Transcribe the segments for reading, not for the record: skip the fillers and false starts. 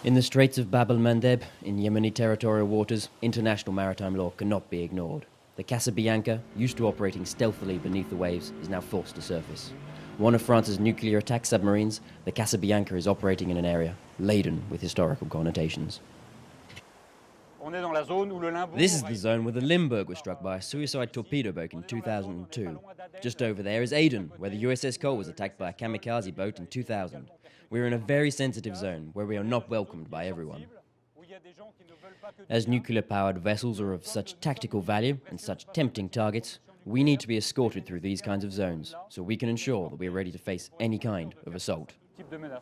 In the Straits of Bab el-Mandeb, in Yemeni territorial waters, international maritime law cannot be ignored. The Casabianca, used to operating stealthily beneath the waves, is now forced to surface. One of France's nuclear attack submarines, the Casabianca is operating in an area laden with historical connotations. This is the zone where the Limburg was struck by a suicide torpedo boat in 2002. Just over there is Aden, where the USS Cole was attacked by a kamikaze boat in 2000. We're in a very sensitive zone where we are not welcomed by everyone. As nuclear-powered vessels are of such tactical value and such tempting targets, we need to be escorted through these kinds of zones so we can ensure that we are ready to face any kind of assault.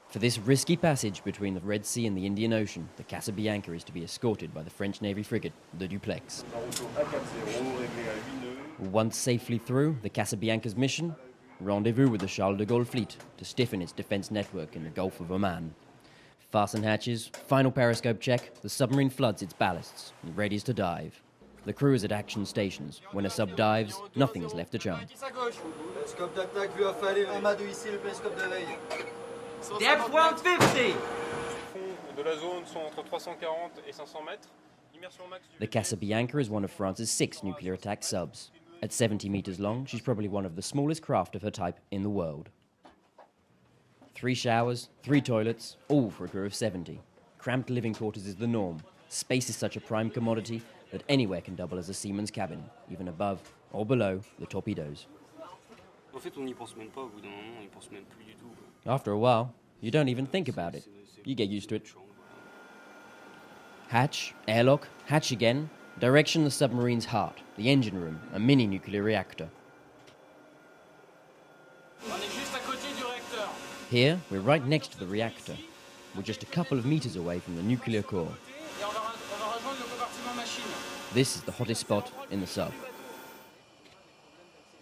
For this risky passage between the Red Sea and the Indian Ocean, the Casabianca is to be escorted by the French Navy frigate, the Duplex. Once safely through, the Casabianca's mission: rendezvous with the Charles de Gaulle fleet to stiffen its defense network in the Gulf of Oman. Fasten hatches, final periscope check, the submarine floods its ballasts and readies to dive. The crew is at action stations. When a sub dives, nothing is left to chance. Depth 150! The Casabianca is one of France's 6 nuclear attack subs. At 70 meters long, she's probably one of the smallest craft of her type in the world. 3 showers, 3 toilets, all for a crew of 70. Cramped living quarters is the norm. Space is such a prime commodity that anywhere can double as a seaman's cabin, even above or below the torpedoes. After a while, you don't even think about it. You get used to it. Hatch, airlock, hatch again. Direction: the submarine's heart, the engine room, a mini nuclear reactor. Here, we're right next to the reactor. We're just a couple of meters away from the nuclear core. This is the hottest spot in the sub.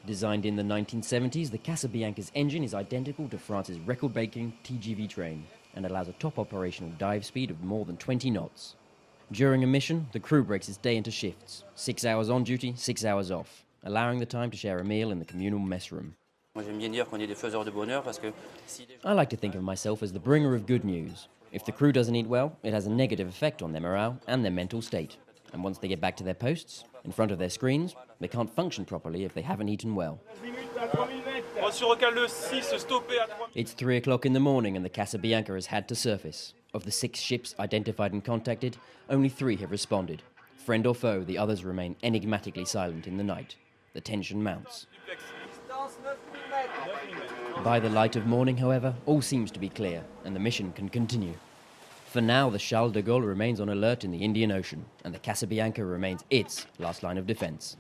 Designed in the 1970s, the Casabianca's engine is identical to France's record-breaking TGV train and allows a top operational dive speed of more than 20 knots. During a mission, the crew breaks its day into shifts, 6 hours on duty, 6 hours off, allowing the time to share a meal in the communal mess room. I like to think of myself as the bringer of good news. If the crew doesn't eat well, it has a negative effect on their morale and their mental state. And once they get back to their posts, in front of their screens, they can't function properly if they haven't eaten well. It's 3 o'clock in the morning and the Casabianca has had to surface. Of the 6 ships identified and contacted, only 3 have responded. Friend or foe, the others remain enigmatically silent in the night. The tension mounts. By the light of morning, however, all seems to be clear, and the mission can continue. For now, the Charles de Gaulle remains on alert in the Indian Ocean, and the Casabianca remains its last line of defense.